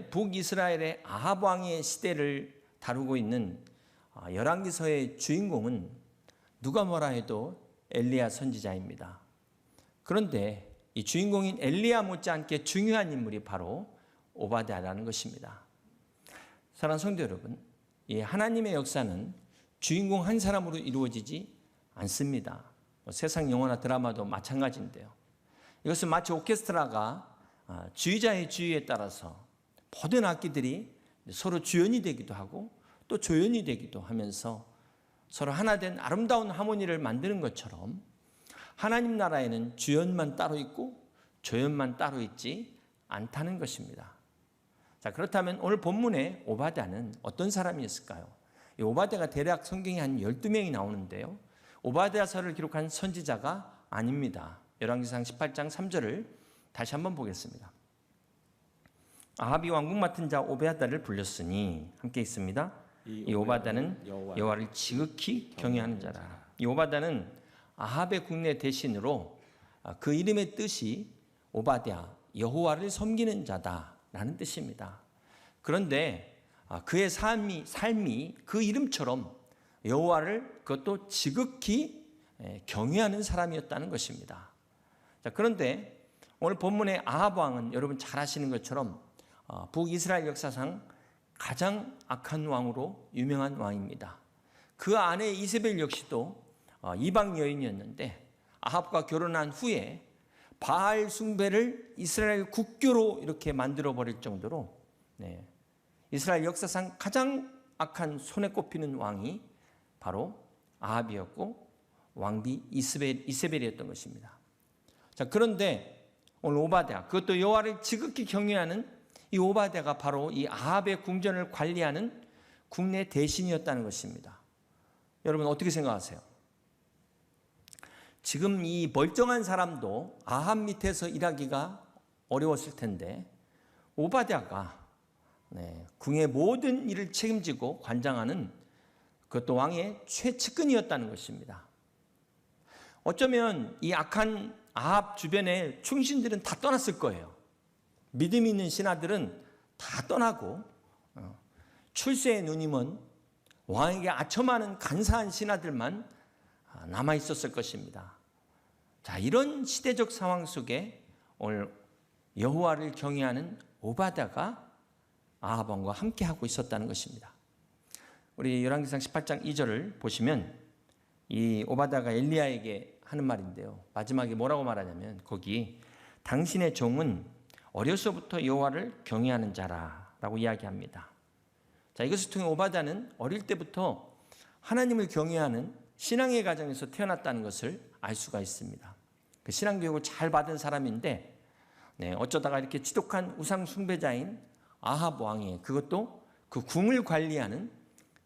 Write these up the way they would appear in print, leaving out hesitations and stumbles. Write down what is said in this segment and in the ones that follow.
북이스라엘의 아합 왕의 시대를 다루고 있는 열왕기서의 주인공은 누가 뭐라 해도 엘리야 선지자입니다. 그런데 이 주인공인 엘리야 못지않게 중요한 인물이 바로 오바댜라는 것입니다. 사랑하는 성도 여러분, 이 하나님의 역사는 주인공 한 사람으로 이루어지지 않습니다. 세상 영화나 드라마도 마찬가지인데요. 이것은 마치 오케스트라가 주의자의 주의에 따라서 모든 악기들이 서로 주연이 되기도 하고 또 조연이 되기도 하면서 서로 하나 된 아름다운 하모니를 만드는 것처럼 하나님 나라에는 주연만 따로 있고 조연만 따로 있지 않다는 것입니다. 자, 그렇다면 오늘 본문의 오바댜는 어떤 사람이었을까요? 이 오바댜가 대략 성경에 한 12명이 나오는데요. 오바댜서를 기록한 선지자가 아닙니다. 열왕기상 18장 3절을 다시 한번 보겠습니다. 아합이 왕궁 맡은 자 오베야다를 불렸으니 함께 있습니다. 이 오바댜는 여호와를 지극히 경외하는 자라. 이 오바댜는 아합의 국내 대신으로 그 이름의 뜻이 오바댜, 여호와를 섬기는 자다라는 뜻입니다. 그런데 그의 삶이 그 이름처럼 여호와를 그것도 지극히 경외하는 사람이었다는 것입니다. 자, 그런데 오늘 본문의 아합 왕은 여러분 잘 아시는 것처럼 북이스라엘 역사상 가장 악한 왕으로 유명한 왕입니다. 그 아내 이세벨 역시도 이방 여인이었는데 아합과 결혼한 후에 바알 숭배를 이스라엘 국교로 이렇게 만들어 버릴 정도로 이스라엘 역사상 가장 악한 손에 꼽히는 왕이 바로 아합이었고 왕비 이세벨이었던 것입니다. 자, 그런데 오늘 오바댜, 그것도 여호와를 지극히 경외하는 이 오바댜가 바로 이 아합의 궁전을 관리하는 국내 대신이었다는 것입니다. 여러분 어떻게 생각하세요? 지금 이 멀쩡한 사람도 아합 밑에서 일하기가 어려웠을 텐데 오바댜가 궁의 모든 일을 책임지고 관장하는 그것도 왕의 최측근이었다는 것입니다. 어쩌면 이 악한 아합 주변의 충신들은 다 떠났을 거예요. 믿음 있는 신하들은 다 떠나고 출세의 눈이 먼 왕에게 아첨하는 간사한 신하들만 남아 있었을 것입니다. 자, 이런 시대적 상황 속에 오늘 여호와를 경외하는 오바댜가 아합 왕과 함께 하고 있었다는 것입니다. 우리 열왕기상 18장 2절을 보시면 이 오바댜가 엘리야에게 하는 말인데요. 마지막에 뭐라고 말하냐면 거기 당신의 종은 어려서부터 여호와를 경외하는 자라라고 이야기합니다. 자, 이것을 통해 오바댜는 어릴 때부터 하나님을 경외하는 신앙의 가정에서 태어났다는 것을 알 수가 있습니다. 그 신앙 교육을 잘 받은 사람인데 어쩌다가 이렇게 지독한 우상 숭배자인 아합 왕의 그것도 그 궁을 관리하는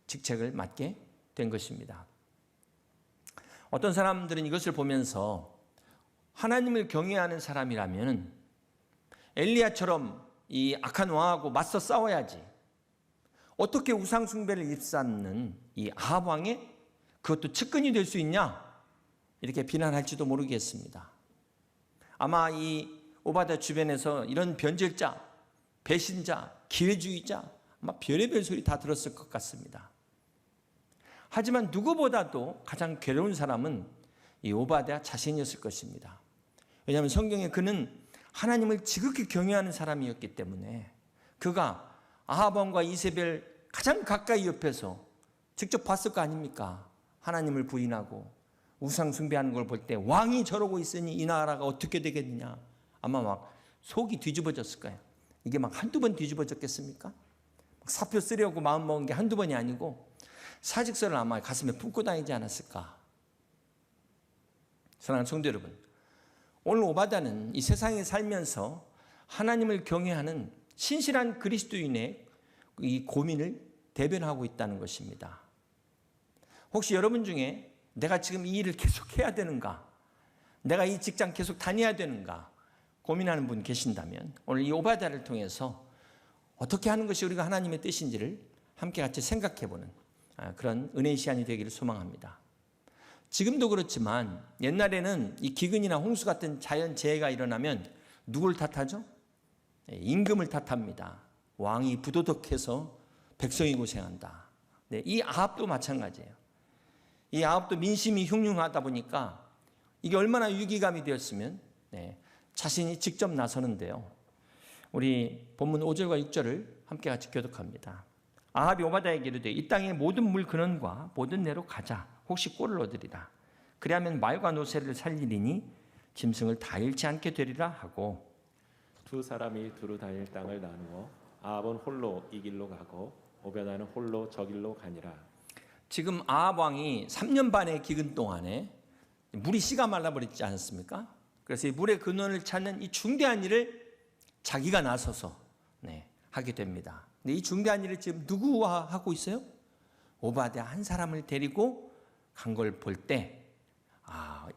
직책을 맡게 된 것입니다. 어떤 사람들은 이것을 보면서 하나님을 경외하는 사람이라면 엘리야처럼 이 악한 왕하고 맞서 싸워야지. 어떻게 우상 숭배를 일삼는 이 아합 왕의 그것도 측근이 될 수 있냐? 이렇게 비난할지도 모르겠습니다. 아마 이 오바댜 주변에서 이런 변절자, 배신자, 기회주의자 아마 별의별 소리 다 들었을 것 같습니다. 하지만 누구보다도 가장 괴로운 사람은 이 오바댜 자신이었을 것입니다. 왜냐하면 성경에 그는 하나님을 지극히 경외하는 사람이었기 때문에 그가 아합 왕과 이세벨 가장 가까이 옆에서 직접 봤을 거 아닙니까? 하나님을 부인하고 우상 숭배하는 걸 볼 때 왕이 저러고 있으니 이 나라가 어떻게 되겠느냐. 아마 막 속이 뒤집어졌을 거예요. 이게 막 한두 번 뒤집어졌겠습니까? 사표 쓰려고 마음먹은 게 한두 번이 아니고 사직서를 아마 가슴에 품고 다니지 않았을까. 사랑하는 성도 여러분, 오늘 오바댜는 이 세상에 살면서 하나님을 경외하는 신실한 그리스도인의 이 고민을 대변하고 있다는 것입니다. 혹시 여러분 중에 내가 지금 이 일을 계속 해야 되는가? 내가 이 직장 계속 다녀야 되는가? 고민하는 분 계신다면 오늘 이 오바댜를 통해서 어떻게 하는 것이 우리가 하나님의 뜻인지를 함께 같이 생각해보는 그런 은혜의 시간이 되기를 소망합니다. 지금도 그렇지만 옛날에는 이 기근이나 홍수 같은 자연재해가 일어나면 누굴 탓하죠? 임금을 탓합니다. 왕이 부도덕해서 백성이 고생한다. 네, 이 아합도 마찬가지예요. 이 아합도 민심이 흉흉하다 보니까 이게 얼마나 위기감이 되었으면 자신이 직접 나서는데요. 우리 본문 5절과 6절을 함께 같이 교독합니다. 아합이 오바댜에게 이르되 이 땅의 모든 물 근원과 모든 내로 가자. 혹시 꼴을 얻으리라. 그리하면 말과 노새를 살리리니 짐승을 다 잃지 않게 되리라 하고, 두 사람이 두루 다닐 땅을 나누어 아합은 홀로 이 길로 가고 오베냐는 홀로 저 길로 가니라. 지금 아합 왕이 3년 반의 기근 동안에 물이 씨가 말라버렸지 않습니까? 그래서 이 물의 근원을 찾는 이 중대한 일을 자기가 나서서 하게 됩니다. 근데 이 중대한 일을 지금 누구와 하고 있어요? 오바댜 한 사람을 데리고 간 걸 볼 때,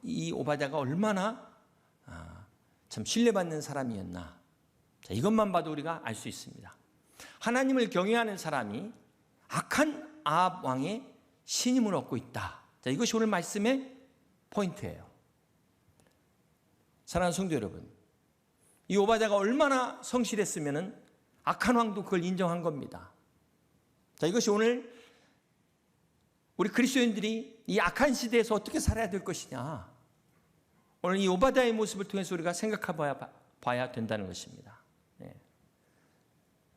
이 오바댜가 얼마나 참 신뢰받는 사람이었나. 자, 이것만 봐도 우리가 알 수 있습니다. 하나님을 경외하는 사람이 악한 아합 왕의 신임을 얻고 있다. 자, 이것이 오늘 말씀의 포인트예요. 사랑하는 성도 여러분, 이 오바댜가 얼마나 성실했으면 악한 왕도 그걸 인정한 겁니다. 자, 이것이 오늘 우리 그리스도인들이 이 악한 시대에서 어떻게 살아야 될 것이냐, 오늘 이 오바댜의 모습을 통해서 우리가 생각해 봐야 된다는 것입니다.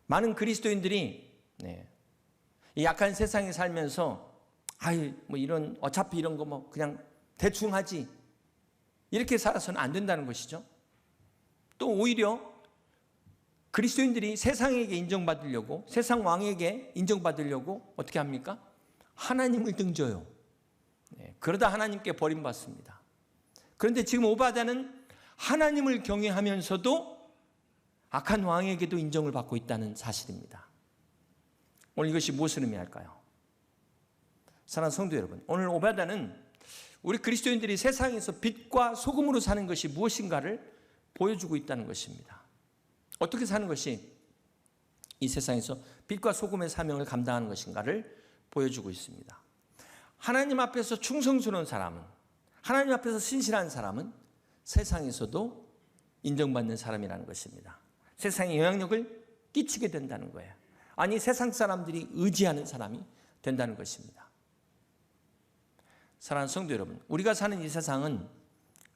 많은 그리스도인들이 이 약한 세상에 살면서 어차피 이런 거 그냥 대충 하지, 이렇게 살아서는 안 된다는 것이죠. 또 오히려 그리스도인들이 세상에게 인정받으려고, 세상 왕에게 인정받으려고 어떻게 합니까? 하나님을 등져요. 그러다 하나님께 버림받습니다. 그런데 지금 오바댜는 하나님을 경외하면서도 악한 왕에게도 인정을 받고 있다는 사실입니다. 오늘 이것이 무엇을 의미할까요? 사랑하는 성도 여러분, 오늘 오바댜는 우리 그리스도인들이 세상에서 빛과 소금으로 사는 것이 무엇인가를 보여주고 있다는 것입니다. 어떻게 사는 것이 이 세상에서 빛과 소금의 사명을 감당하는 것인가를 보여주고 있습니다. 하나님 앞에서 충성스러운 사람은, 하나님 앞에서 신실한 사람은 세상에서도 인정받는 사람이라는 것입니다. 세상에 영향력을 끼치게 된다는 거예요. 아니, 세상 사람들이 의지하는 사람이 된다는 것입니다. 사랑하는 성도 여러분, 우리가 사는 이 세상은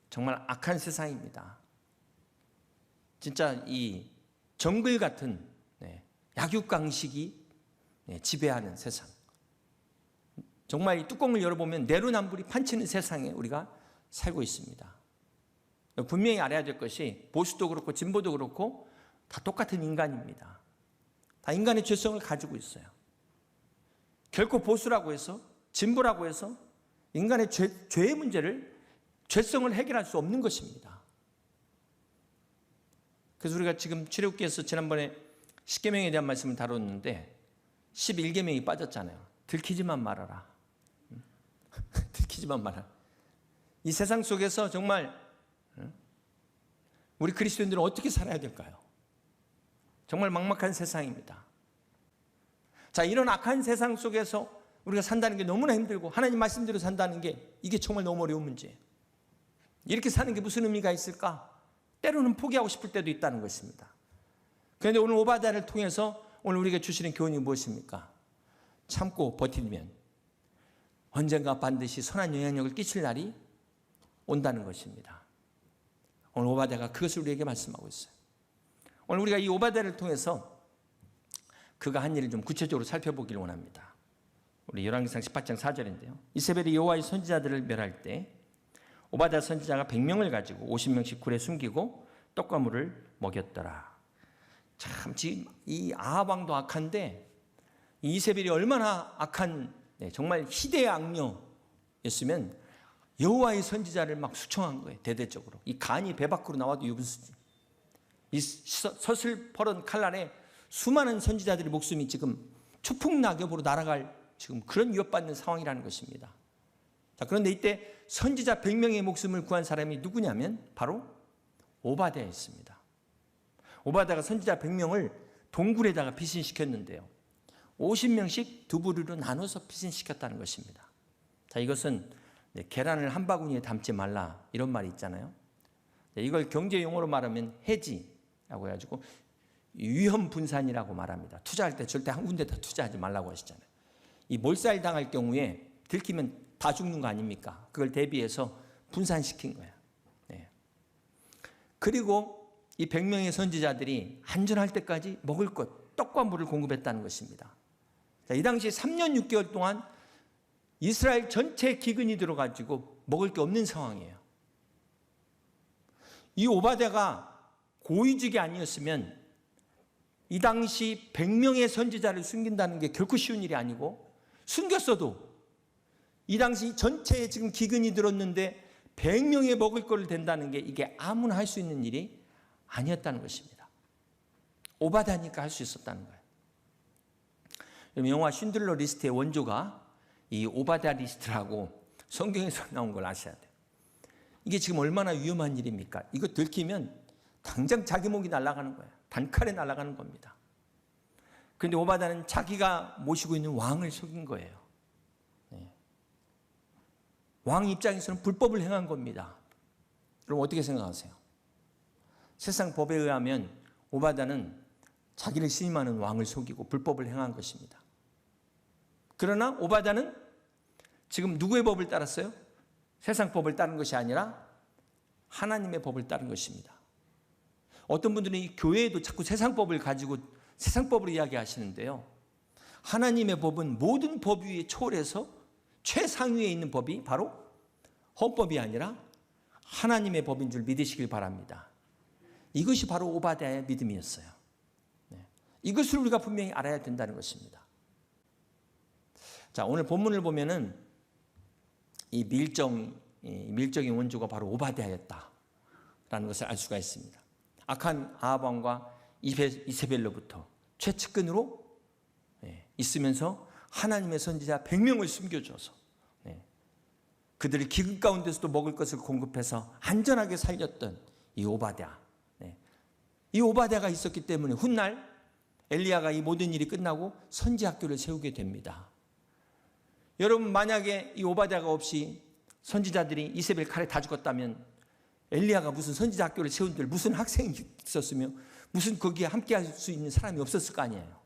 정말 악한 세상입니다. 진짜 이 정글 같은 약육강식이 지배하는 세상. 정말 이 뚜껑을 열어보면 내로남불이 판치는 세상에 우리가 살고 있습니다. 분명히 알아야 될 것이 보수도 그렇고 진보도 그렇고 다 똑같은 인간입니다. 다 인간의 죄성을 가지고 있어요. 결코 보수라고 해서, 진보라고 해서 인간의 죄의 문제를, 죄성을 해결할 수 없는 것입니다. 그래서 우리가 지금 출애굽기에서 지난번에 10계명에 대한 말씀을 다뤘는데 11계명이 빠졌잖아요. 들키지만 말아라. 들키지만 말아라. 이 세상 속에서 정말 우리 그리스도인들은 어떻게 살아야 될까요? 정말 막막한 세상입니다. 자, 이런 악한 세상 속에서 우리가 산다는 게 너무나 힘들고 하나님 말씀대로 산다는 게 이게 정말 너무 어려운 문제예요. 이렇게 사는 게 무슨 의미가 있을까? 때로는 포기하고 싶을 때도 있다는 것입니다. 그런데 오늘 오바댜를 통해서 오늘 우리에게 주시는 교훈이 무엇입니까? 참고 버티면 언젠가 반드시 선한 영향력을 끼칠 날이 온다는 것입니다. 오늘 오바댜가 그것을 우리에게 말씀하고 있어요. 오늘 우리가 이 오바댜를 통해서 그가 한 일을 좀 구체적으로 살펴보기를 원합니다. 우리 열왕기상 18장 4절인데요. 이세벨이 여호와의 선지자들을 멸할 때 오바댜 선지자가 100명을 가지고 50명씩 굴에 숨기고 떡과 물을 먹였더라. 참, 지금 이 아합 왕도 악한데 이세벨이 얼마나 악한, 정말 희대의 악녀였으면 여호와의 선지자를 막 수청한 거예요. 대대적으로. 이 간이 배 밖으로 나와도 유분수지. 이 서슬퍼런 칼날에 수많은 선지자들의 목숨이 지금 추풍낙엽으로 날아갈 지금 그런 위협받는 상황이라는 것입니다. 자, 그런데 이때 선지자 100명의 목숨을 구한 사람이 누구냐면 바로 오바댜였습니다. 오바댜가 선지자 100명을 동굴에다가 피신시켰는데요. 50명씩 두 부류로 나눠서 피신시켰다는 것입니다. 자, 이것은 계란을 한 바구니에 담지 말라 이런 말이 있잖아요. 이걸 경제 용어로 말하면 해지라고 해가지고 위험 분산이라고 말합니다. 투자할 때 절대 한 군데다 투자하지 말라고 하시잖아요. 이 몰살 당할 경우에 들키면 다 죽는 거 아닙니까? 그걸 대비해서 분산시킨 거예요. 네. 그리고 이 100명의 선지자들이 안전할 때까지 먹을 것, 떡과 물을 공급했다는 것입니다. 자, 이 당시 3년 6개월 동안 이스라엘 전체 기근이 들어가지고 먹을 게 없는 상황이에요. 이 오바댜가 고위직이 아니었으면 이 당시 100명의 선지자를 숨긴다는 게 결코 쉬운 일이 아니고, 숨겼어도 이 당시 전체에 지금 기근이 들었는데 100명의 먹을 거를 된다는 게 이게 아무나 할 수 있는 일이 아니었다는 것입니다. 오바댜니까 할 수 있었다는 거예요. 영화 쉰들러 리스트의 원조가 이 오바댜 리스트라고 성경에서 나온 걸 아셔야 돼요. 이게 지금 얼마나 위험한 일입니까? 이거 들키면 당장 자기 목이 날아가는 거예요. 단칼에 날아가는 겁니다. 그런데 오바댜는 자기가 모시고 있는 왕을 속인 거예요. 네. 왕 입장에서는 불법을 행한 겁니다. 그럼 어떻게 생각하세요? 세상 법에 의하면 오바댜는 자기를 신임하는 왕을 속이고 불법을 행한 것입니다. 그러나 오바댜는 지금 누구의 법을 따랐어요? 세상 법을 따른 것이 아니라 하나님의 법을 따른 것입니다. 어떤 분들은 이 교회에도 자꾸 세상 법을 가지고 세상 법으로 이야기하시는데요. 하나님의 법은 모든 법 위에 초월해서 최상위에 있는 법이 바로 헌법이 아니라 하나님의 법인 줄 믿으시길 바랍니다. 이것이 바로 오바댜의 믿음이었어요. 네. 이것을 우리가 분명히 알아야 된다는 것입니다. 자, 오늘 본문을 보면은 이 밀정의 원조가 바로 오바댜였다라는 것을 알 수가 있습니다. 악한 아합 왕과 이세벨로부터 최측근으로 있으면서 하나님의 선지자 100명을 숨겨줘서 그들을 기근 가운데서도 먹을 것을 공급해서 안전하게 살렸던 이 오바댜. 이 오바댜가 있었기 때문에 훗날 엘리야가 이 모든 일이 끝나고 선지학교를 세우게 됩니다. 여러분, 만약에 이 오바댜가 없이 선지자들이 이세벨 칼에 다 죽었다면 엘리야가 무슨 선지자학교를 세운들 무슨 학생이 있었으며 무슨 거기에 함께할 수 있는 사람이 없었을 거 아니에요.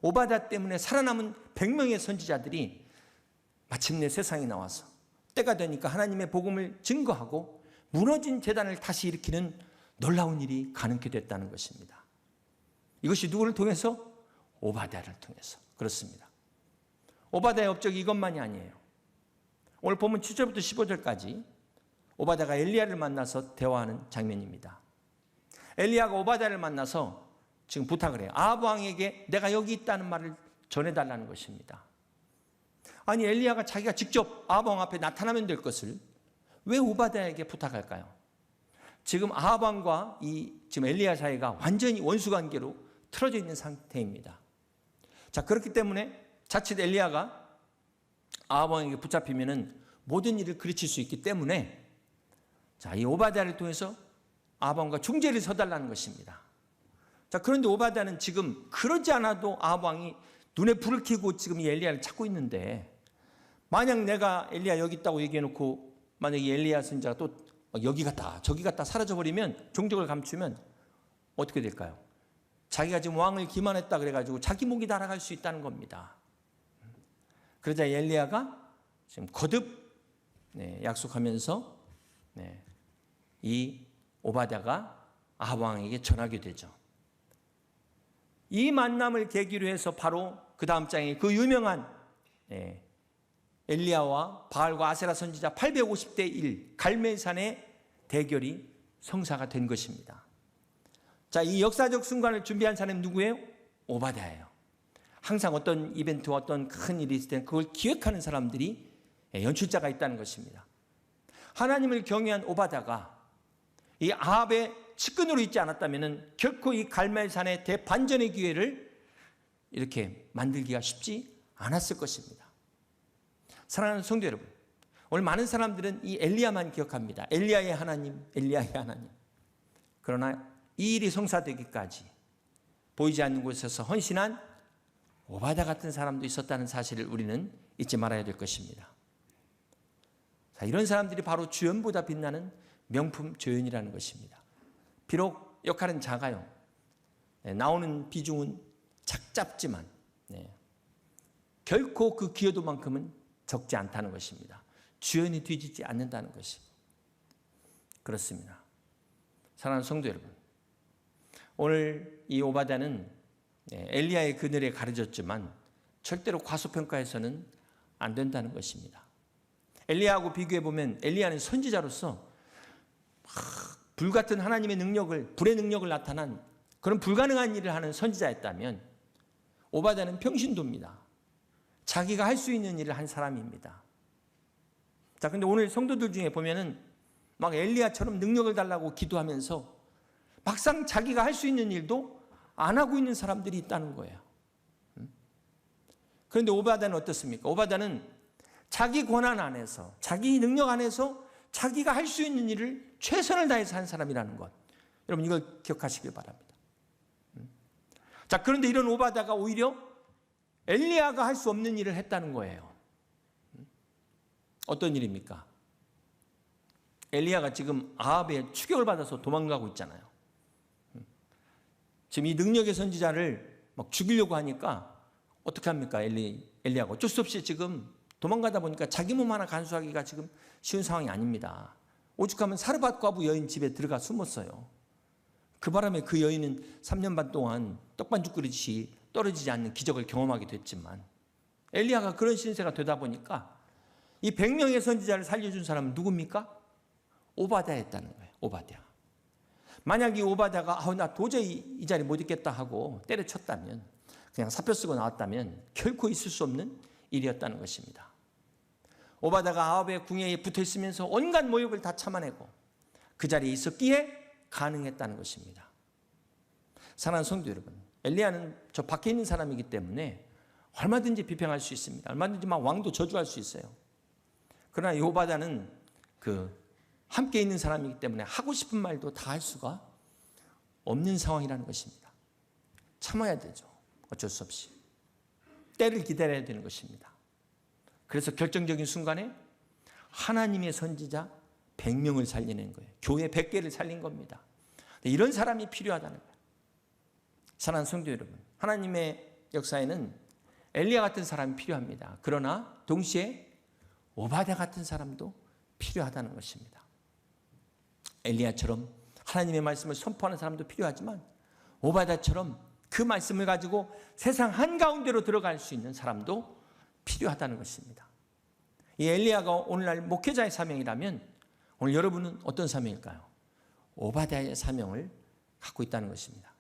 오바댜 때문에 살아남은 100명의 선지자들이 마침내 세상에 나와서 때가 되니까 하나님의 복음을 증거하고 무너진 제단을 다시 일으키는 놀라운 일이 가능케 됐다는 것입니다. 이것이 누구를 통해서? 오바댜를 통해서. 그렇습니다. 오바댜의 업적이 이것만이 아니에요. 오늘 본문 7절부터 15절까지 오바댜가 엘리야를 만나서 대화하는 장면입니다. 엘리야가 오바댜를 만나서 지금 부탁을 해요. 아합 왕에게 내가 여기 있다는 말을 전해달라는 것입니다. 아니, 엘리야가 자기가 직접 아합 왕 앞에 나타나면 될 것을 왜 오바댜에게 부탁할까요? 지금 아합 왕과 지금 엘리야 사이가 완전히 원수 관계로 틀어져 있는 상태입니다. 자, 그렇기 때문에 자칫 엘리야가 아합 왕에게 붙잡히면은 모든 일을 그르칠 수 있기 때문에 자, 이 오바댜를 통해서 아합 왕과 중재를 서달라는 것입니다. 자, 그런데 오바댜는 지금 그러지 않아도 아합 왕이 눈에 불을 켜고 지금 이 엘리야를 찾고 있는데, 만약 내가 엘리야 여기 있다고 얘기해놓고 만약 이 엘리야 선지자가 또 여기 갔다 저기 갔다 사라져버리면, 종적을 감추면 어떻게 될까요? 자기가 지금 왕을 기만했다 그래가지고 자기 목이 날아갈 수 있다는 겁니다. 그러자 엘리야가 지금 거듭 약속하면서 이 오바댜가 아합 왕에게 전하게 되죠. 이 만남을 계기로 해서 바로 그 다음 장에 그 유명한 엘리야와 바알과 아세라 선지자 850대 1 갈멜산의 대결이 성사가 된 것입니다. 자, 이 역사적 순간을 준비한 사람이 누구예요? 오바댜예요. 항상 어떤 이벤트와 어떤 큰 일이 있을 때 그걸 기획하는 사람들이 연출자가 있다는 것입니다. 하나님을 경외한 오바댜가 이 아합의 측근으로 있지 않았다면 결코 이 갈멜산의 대반전의 기회를 이렇게 만들기가 쉽지 않았을 것입니다. 사랑하는 성도 여러분, 오늘 많은 사람들은 이 엘리야만 기억합니다. 엘리야의 하나님, 엘리야의 하나님. 그러나 이 일이 성사되기까지 보이지 않는 곳에서 헌신한 오바댜 같은 사람도 있었다는 사실을 우리는 잊지 말아야 될 것입니다. 자, 이런 사람들이 바로 주연보다 빛나는 명품 조연이라는 것입니다. 비록 역할은 작아요. 나오는 비중은 작지만 결코 그 기여도만큼은 적지 않다는 것입니다. 주연이 뒤지지 않는다는 것이 그렇습니다. 사랑하는 성도 여러분, 오늘 이 오바댜는 엘리야의 그늘에 가려졌지만 절대로 과소평가해서는 안 된다는 것입니다. 엘리야하고 비교해보면 엘리야는 선지자로서 불같은 하나님의 능력을, 불의 능력을 나타난 그런 불가능한 일을 하는 선지자였다면 오바댜는 평신도입니다. 자기가 할 수 있는 일을 한 사람입니다. 자, 근데 오늘 성도들 중에 보면은 막 엘리야처럼 능력을 달라고 기도하면서 막상 자기가 할 수 있는 일도 안 하고 있는 사람들이 있다는 거예요. 그런데 오바댜는 어떻습니까? 오바댜는 자기 권한 안에서, 자기 능력 안에서 자기가 할 수 있는 일을 최선을 다해서 한 사람이라는 것. 여러분 이걸 기억하시길 바랍니다. 자, 그런데 이런 오바댜가 오히려 엘리야가 할 수 없는 일을 했다는 거예요. 어떤 일입니까? 엘리야가 지금 아합의 추격을 받아서 도망가고 있잖아요. 지금 이 능력의 선지자를 막 죽이려고 하니까 어떻게 합니까? 엘리야가 어쩔 수 없이 지금 도망가다 보니까 자기 몸 하나 간수하기가 지금 쉬운 상황이 아닙니다. 오죽하면 사르밧 과부 여인 집에 들어가 숨었어요. 그 바람에 그 여인은 3년 반 동안 떡반죽 그릇이 떨어지지 않는 기적을 경험하게 됐지만 엘리야가 그런 신세가 되다 보니까 이 100명의 선지자를 살려준 사람은 누굽니까? 오바댜였다는 거예요. 오바댜. 만약 이 오바댜가 나 도저히 이 자리 못 있겠다 하고 때려쳤다면, 그냥 사표 쓰고 나왔다면 결코 있을 수 없는 일이었다는 것입니다. 오바댜가 아합의 궁예에 붙어 있으면서 온갖 모욕을 다 참아내고 그 자리에 있었기에 가능했다는 것입니다. 사랑하는 성도 여러분, 엘리야는 저 밖에 있는 사람이기 때문에 얼마든지 비평할 수 있습니다. 얼마든지 막 왕도 저주할 수 있어요. 그러나 이 오바댜는 함께 있는 사람이기 때문에 하고 싶은 말도 다 할 수가 없는 상황이라는 것입니다. 참아야 되죠. 어쩔 수 없이. 때를 기다려야 되는 것입니다. 그래서 결정적인 순간에 하나님의 선지자 100명을 살려낸 거예요. 교회 100개를 살린 겁니다. 이런 사람이 필요하다는 거예요. 사랑하는 성도 여러분, 하나님의 역사에는 엘리야 같은 사람이 필요합니다. 그러나 동시에 오바댜 같은 사람도 필요하다는 것입니다. 엘리야처럼 하나님의 말씀을 선포하는 사람도 필요하지만 오바댜처럼 그 말씀을 가지고 세상 한가운데로 들어갈 수 있는 사람도 필요하다는 것입니다. 이 엘리야가 오늘날 목회자의 사명이라면 오늘 여러분은 어떤 사명일까요? 오바댜의 사명을 갖고 있다는 것입니다.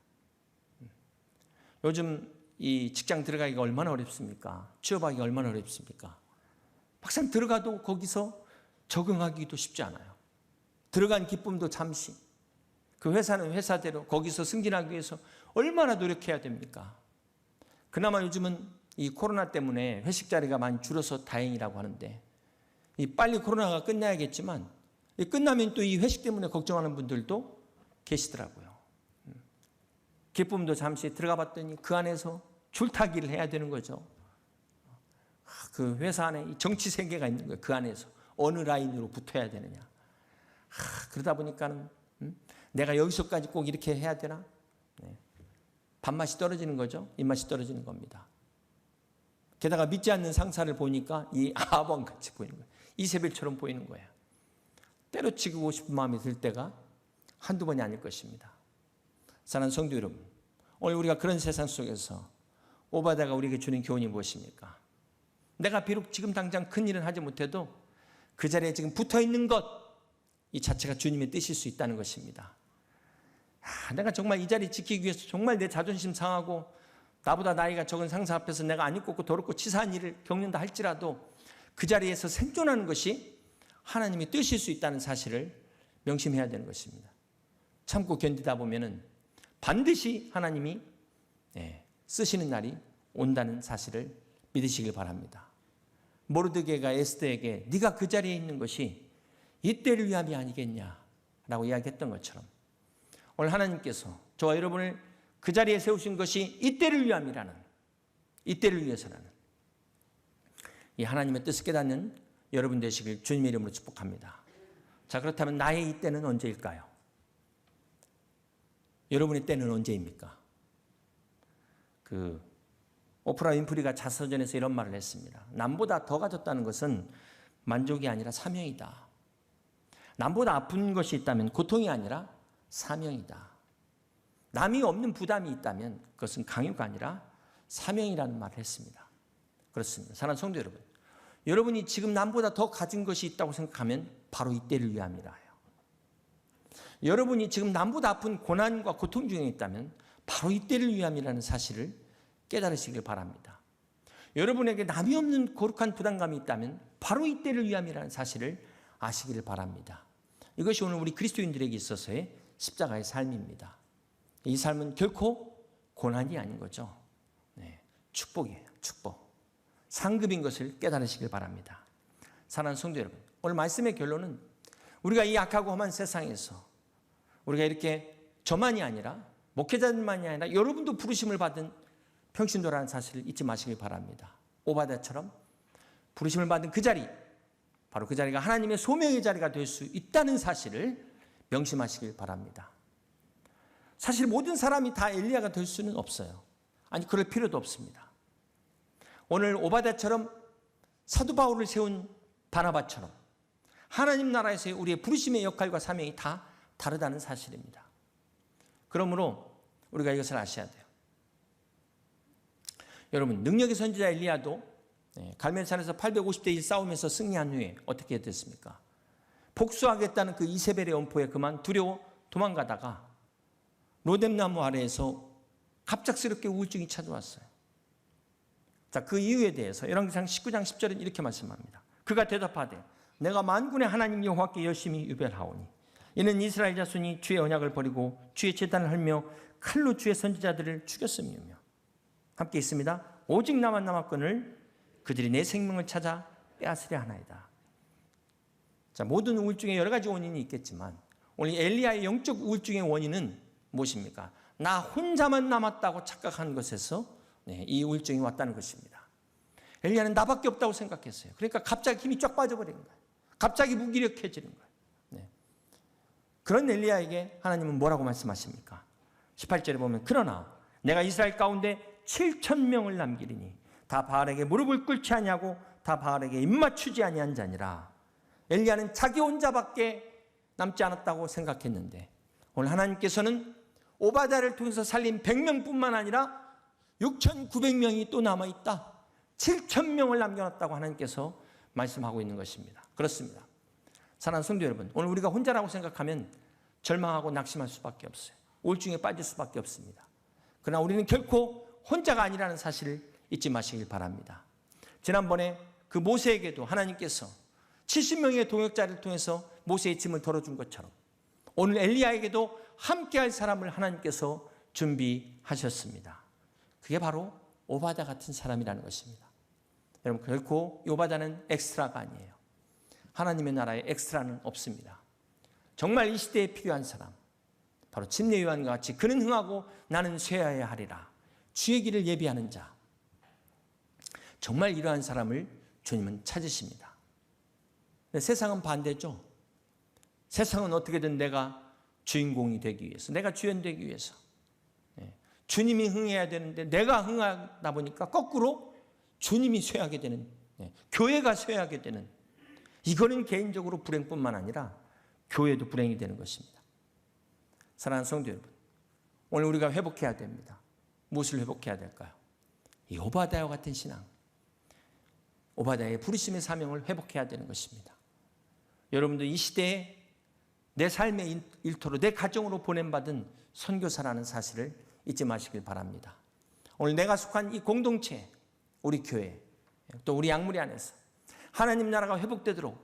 요즘 이 직장 들어가기가 얼마나 어렵습니까? 취업하기가 얼마나 어렵습니까? 막상 들어가도 거기서 적응하기도 쉽지 않아요. 들어간 기쁨도 잠시. 그 회사는 회사대로 거기서 승진하기 위해서 얼마나 노력해야 됩니까? 그나마 요즘은 이 코로나 때문에 회식 자리가 많이 줄어서 다행이라고 하는데 이 빨리 코로나가 끝나야겠지만 끝나면 또 이 회식 때문에 걱정하는 분들도 계시더라고요. 기쁨도 잠시 들어가 봤더니 그 안에서 줄타기를 해야 되는 거죠. 그 회사 안에 정치 세계가 있는 거예요. 그 안에서 어느 라인으로 붙어야 되느냐. 그러다 보니까는 내가 여기서까지 꼭 이렇게 해야 되나? 밥맛이 떨어지는 거죠. 입맛이 떨어지는 겁니다. 게다가 믿지 않는 상사를 보니까 이 아합왕같이 보이는 거예요. 이세벨처럼 보이는 거예요. 때려치고 싶은 마음이 들 때가 한두 번이 아닐 것입니다. 사랑하는 성도 여러분, 오늘 우리가 그런 세상 속에서 오바댜가 우리에게 주는 교훈이 무엇입니까? 내가 비록 지금 당장 큰 일은 하지 못해도 그 자리에 지금 붙어있는 것, 이 자체가 주님의 뜻일 수 있다는 것입니다. 내가 정말 이 자리 지키기 위해서 정말 내 자존심 상하고 나보다 나이가 적은 상사 앞에서 내가 안 입고 더럽고 치사한 일을 겪는다 할지라도 그 자리에서 생존하는 것이 하나님의 뜻일 수 있다는 사실을 명심해야 되는 것입니다. 참고 견디다 보면은 반드시 하나님이 쓰시는 날이 온다는 사실을 믿으시길 바랍니다. 모르드게가 에스더에게 네가 그 자리에 있는 것이 이때를 위함이 아니겠냐라고 이야기했던 것처럼 오늘 하나님께서 저와 여러분을 그 자리에 세우신 것이 이때를 위함이라는, 이때를 위해서라는 이 하나님의 뜻을 깨닫는 여러분 되시길 주님의 이름으로 축복합니다. 자, 그렇다면 나의 이때는 언제일까요? 여러분의 때는 언제입니까? 그 오프라 윈프리가 자서전에서 이런 말을 했습니다. 남보다 더 가졌다는 것은 만족이 아니라 사명이다. 남보다 아픈 것이 있다면 고통이 아니라 사명이다. 남이 없는 부담이 있다면 그것은 강요가 아니라 사명이라는 말을 했습니다. 그렇습니다. 사랑하는 성도 여러분, 여러분이 지금 남보다 더 가진 것이 있다고 생각하면 바로 이때를 위함이라요. 여러분이 지금 남보다 아픈 고난과 고통 중에 있다면 바로 이때를 위함이라는 사실을 깨달으시길 바랍니다. 여러분에게 남이 없는 거룩한 부담감이 있다면 바로 이때를 위함이라는 사실을 아시기를 바랍니다. 이것이 오늘 우리 그리스도인들에게 있어서의 십자가의 삶입니다. 이 삶은 결코 고난이 아닌 거죠. 네, 축복이에요. 축복. 상급인 것을 깨달으시길 바랍니다. 사랑하는 성도 여러분, 오늘 말씀의 결론은 우리가 이 악하고 험한 세상에서 우리가 이렇게 저만이 아니라 목회자들만이 아니라 여러분도 부르심을 받은 평신도라는 사실을 잊지 마시길 바랍니다. 오바댜처럼 부르심을 받은 그 자리, 바로 그 자리가 하나님의 소명의 자리가 될 수 있다는 사실을 명심하시길 바랍니다. 사실 모든 사람이 다 엘리야가 될 수는 없어요. 아니, 그럴 필요도 없습니다. 오늘 오바댜처럼 사도 바울을 세운 바나바처럼 하나님 나라에서의 우리의 부르심의 역할과 사명이 다 다르다는 사실입니다. 그러므로 우리가 이것을 아셔야 돼요. 여러분, 능력의 선지자 엘리야도 갈멜산에서 850대 1 싸우면서 승리한 후에 어떻게 됐습니까? 복수하겠다는 그 이세벨의 엄포에 그만 두려워 도망가다가 로뎀나무 아래에서 갑작스럽게 우울증이 찾아왔어요. 자, 그 이유에 대해서 열왕기상 19장 10절은 이렇게 말씀합니다. 그가 대답하되 내가 만군의 하나님 여호와께 열심히 유별하오니 이는 이스라엘 자손이 주의 언약을 버리고 주의 제단을 헐며 칼로 주의 선지자들을 죽였음이며 함께 있습니다. 오직 나만 남았거늘 그들이 내 생명을 찾아 빼앗으려 하나이다. 자, 모든 우울증에 여러 가지 원인이 있겠지만 오늘 엘리야의 영적 우울증의 원인은 무엇입니까? 나 혼자만 남았다고 착각한 것에서 이 우울증이 왔다는 것입니다. 엘리야는 나밖에 없다고 생각했어요. 그러니까 갑자기 힘이 쫙 빠져버린 거예요. 갑자기 무기력해지는 거예요. 그런 엘리야에게 하나님은 뭐라고 말씀하십니까? 18절에 보면 그러나 내가 이스라엘 가운데 7,000명을 남기리니 다 바알에게 무릎을 꿇지 아니하고 다 바알에게 입맞추지 아니한 자니라. 엘리야는 자기 혼자밖에 남지 않았다고 생각했는데 오늘 하나님께서는 오바댜를 통해서 살린 100명뿐만 아니라 6,900명이 또 남아있다. 7,000명을 남겨놨다고 하나님께서 말씀하고 있는 것입니다. 그렇습니다. 사랑하는 성도 여러분, 오늘 우리가 혼자라고 생각하면 절망하고 낙심할 수밖에 없어요. 우울증에 빠질 수밖에 없습니다. 그러나 우리는 결코 혼자가 아니라는 사실을 잊지 마시길 바랍니다. 지난번에 그 모세에게도 하나님께서 70명의 동역자를 통해서 모세의 짐을 덜어준 것처럼 오늘 엘리야에게도 함께할 사람을 하나님께서 준비하셨습니다. 그게 바로 오바댜 같은 사람이라는 것입니다. 여러분, 결코 오바댜는 엑스트라가 아니에요. 하나님의 나라에 엑스트라는 없습니다. 정말 이 시대에 필요한 사람, 바로 침례 요한과 같이 그는 흥하고 나는 쇠하여야 하리라. 주의 길을 예비하는 자. 정말 이러한 사람을 주님은 찾으십니다. 근데 세상은 반대죠. 세상은 어떻게든 내가 주인공이 되기 위해서, 내가 주연 되기 위해서, 주님이 흥해야 되는데 내가 흥하다 보니까 거꾸로 주님이 쇠하게 되는, 교회가 쇠하게 되는, 이거는 개인적으로 불행뿐만 아니라 교회도 불행이 되는 것입니다. 사랑하는 성도 여러분, 오늘 우리가 회복해야 됩니다. 무엇을 회복해야 될까요? 이 오바댜와 같은 신앙, 오바댜의 부르심의 사명을 회복해야 되는 것입니다. 여러분도 이 시대에 내 삶의 일터로, 내 가정으로 보냄받은 선교사라는 사실을 잊지 마시길 바랍니다. 오늘 내가 속한 이 공동체, 우리 교회, 또 우리 양무리 안에서 하나님 나라가 회복되도록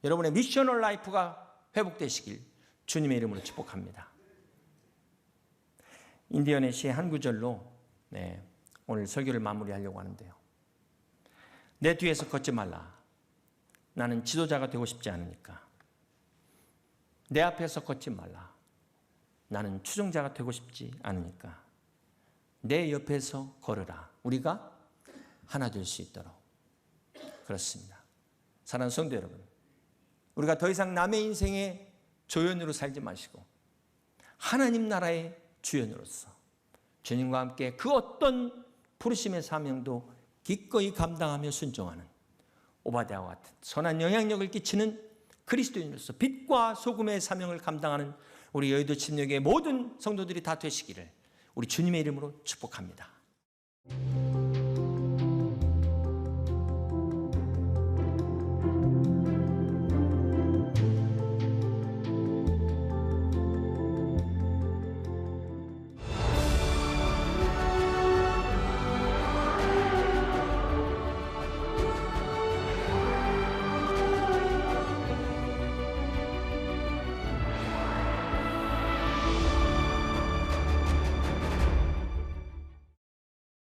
여러분의 미셔널 라이프가 회복되시길 주님의 이름으로 축복합니다. 인디언의 시의 한 구절로 오늘 설교를 마무리하려고 하는데요. 내 뒤에서 걷지 말라. 나는 지도자가 되고 싶지 않으니까. 내 앞에서 걷지 말라. 나는 추종자가 되고 싶지 않으니까. 내 옆에서 걸으라. 우리가 하나 될 수 있도록. 그렇습니다. 사랑하는 성도 여러분, 우리가 더 이상 남의 인생의 조연으로 살지 마시고 하나님 나라의 주연으로서 주님과 함께 그 어떤 부르심의 사명도 기꺼이 감당하며 순종하는 오바댜와 같은 선한 영향력을 끼치는 그리스도인으로서 빛과 소금의 사명을 감당하는 우리 여의도 침례교회 모든 성도들이 다 되시기를 우리 주님의 이름으로 축복합니다.